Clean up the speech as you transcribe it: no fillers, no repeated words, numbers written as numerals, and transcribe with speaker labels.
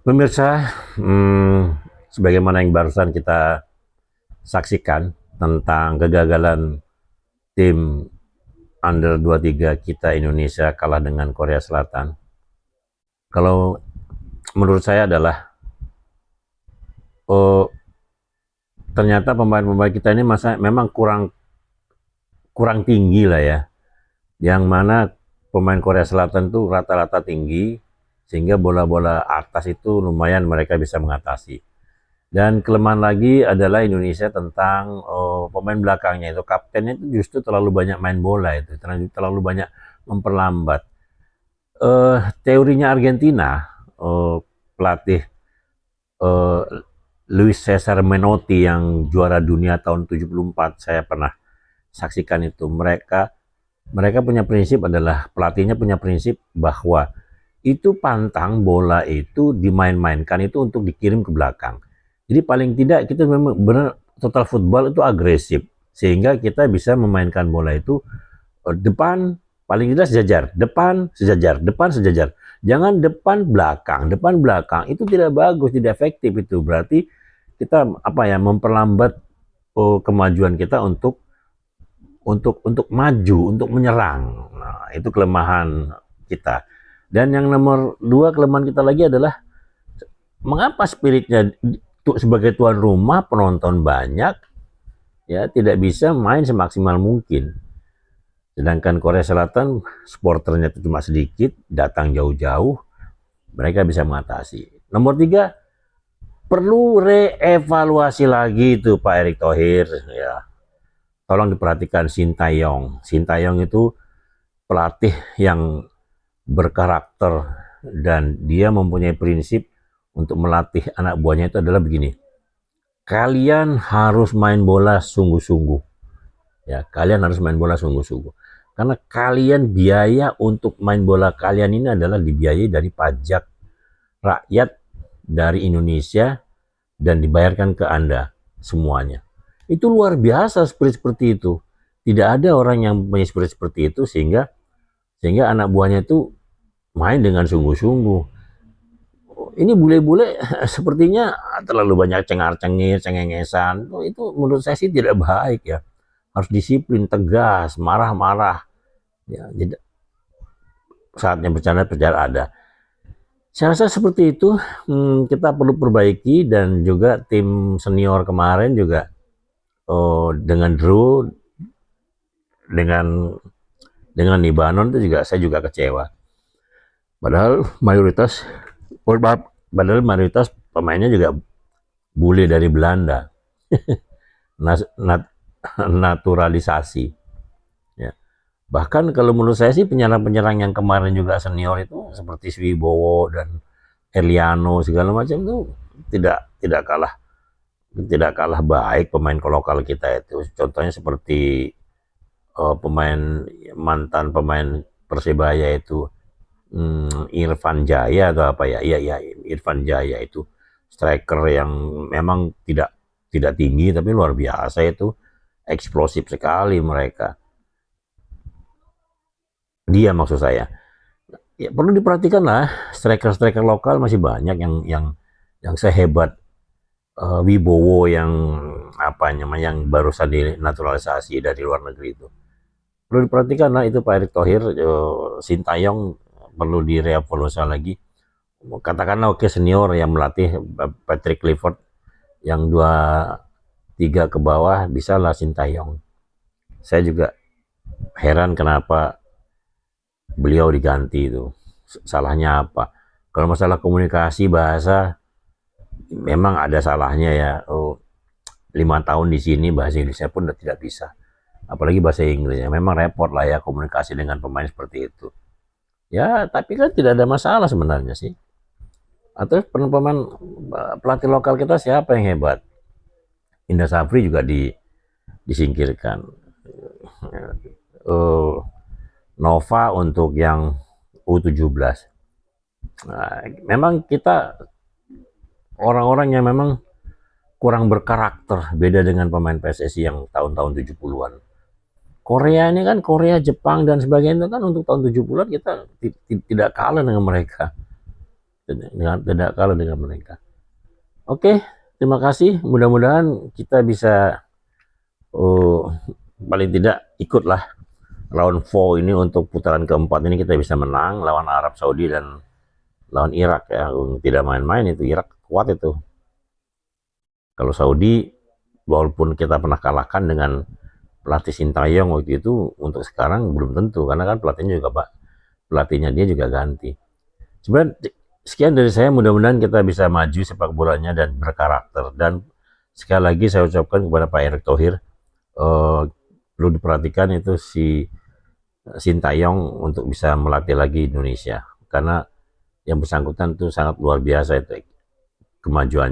Speaker 1: Pemirsa, sebagaimana yang barusan kita saksikan tentang kegagalan tim under 23 kita Indonesia kalah dengan Korea Selatan. Kalau menurut saya adalah oh, ternyata pemain-pemain kita ini memang kurang kurang tinggi lah ya. Yang mana pemain Korea Selatan tuh rata-rata tinggi sehingga bola-bola atas itu lumayan mereka bisa mengatasi. Dan kelemahan lagi adalah Indonesia tentang pemain belakangnya itu kaptennya itu justru terlalu banyak main bola itu terlalu banyak memperlambat. Teorinya Argentina, pelatih eh, Luis Cesar Menotti yang juara dunia tahun 74 saya pernah saksikan itu. Mereka punya prinsip adalah pelatihnya punya prinsip bahwa itu pantang bola itu dimain-mainkan itu untuk dikirim ke belakang. Jadi paling tidak kita memang benar total football itu agresif sehingga kita bisa memainkan bola itu depan paling tidak sejajar, depan sejajar, depan sejajar. Jangan depan belakang itu tidak bagus, tidak efektif itu. Berarti kita apa ya memperlambat kemajuan kita untuk maju, untuk menyerang. Nah, itu kelemahan kita. Dan yang nomor dua kelemahan kita lagi adalah mengapa spiritnya sebagai tuan rumah penonton banyak ya tidak bisa main semaksimal mungkin. Sedangkan Korea Selatan supporternya itu cuma sedikit, datang jauh-jauh, mereka bisa mengatasi. Nomor tiga, perlu reevaluasi lagi itu Pak Erick Thohir ya. Tolong diperhatikan Sintayong. Sintayong itu pelatih yang berkarakter dan dia mempunyai prinsip untuk melatih anak buahnya itu adalah begini. Kalian harus main bola sungguh-sungguh. Ya, kalian harus main bola sungguh-sungguh. Karena kalian biaya untuk main bola kalian ini adalah dibiayai dari pajak rakyat dari Indonesia dan dibayarkan ke Anda semuanya. Itu luar biasa spirit seperti itu. Tidak ada orang yang punya spirit seperti itu sehingga anak buahnya itu main dengan sungguh-sungguh. Ini bule-bule sepertinya terlalu banyak cengar-cengir, cengengesan. Itu menurut saya sih tidak baik ya. Harus disiplin, tegas, marah-marah. Ya, jadi saatnya bercanda ada. Saya rasa seperti itu kita perlu perbaiki dan juga tim senior kemarin juga dengan Drew dengan Libanon itu juga saya juga kecewa. Padahal mayoritas pemainnya juga bule dari Belanda. Naturalisasi. Ya. Bahkan kalau menurut saya sih penyerang-penyerang yang kemarin juga senior itu seperti Swibowo dan Eliano segala macam itu tidak kalah baik pemain lokal kita itu. Contohnya seperti mantan pemain Persebaya itu Irfan Jaya atau apa ya? Iya Irfan Jaya itu striker yang memang tidak tinggi tapi luar biasa itu, eksplosif sekali mereka. Dia maksud saya. Ya perlu diperhatikan lah, striker-striker lokal masih banyak yang sehebat Wibowo yang apa namanya yang barusan dinaturalisasi dari luar negeri itu. Perlu diperhatikan lah itu Pak Erick Thohir, Sintayong perlu direvaluasi lagi. Katakanlah oke senior yang melatih Patrick Clifford yang 2-3 ke bawah bisa lah Sintayong. Saya juga heran kenapa beliau diganti itu. Salahnya apa? Kalau masalah komunikasi bahasa memang ada salahnya ya. 5 tahun di sini bahasa Inggrisnya pun tidak bisa. Apalagi bahasa Inggrisnya. Memang repot lah ya komunikasi dengan pemain seperti itu. Ya, tapi kan tidak ada masalah sebenarnya sih. Atau pemain pelatih lokal kita siapa yang hebat? Indra Safri juga disingkirkan. Nova untuk yang U17. Nah, memang kita orang-orang yang memang kurang berkarakter, beda dengan pemain PSSI yang tahun-tahun 70-an. Korea ini kan Korea, Jepang dan sebagainya kan untuk tahun 70-an kita tidak kalah dengan mereka. tidak kalah dengan mereka. Oke, terima kasih. Mudah-mudahan kita bisa paling tidak ikutlah round 4 ini, untuk putaran keempat ini kita bisa menang lawan Arab Saudi dan lawan Irak ya. Tidak main-main itu, Irak kuat itu. Kalau Saudi, walaupun kita pernah kalahkan dengan pelatih Sintayong waktu itu, untuk sekarang belum tentu, karena kan pelatihnya dia juga ganti. Sebenarnya sekian dari saya, mudah-mudahan kita bisa maju sepak bolanya dan berkarakter. Dan sekali lagi saya ucapkan kepada Pak Erick Thohir, perlu diperhatikan itu si Sintayong untuk bisa melatih lagi Indonesia, karena yang bersangkutan itu sangat luar biasa itu kemajuannya.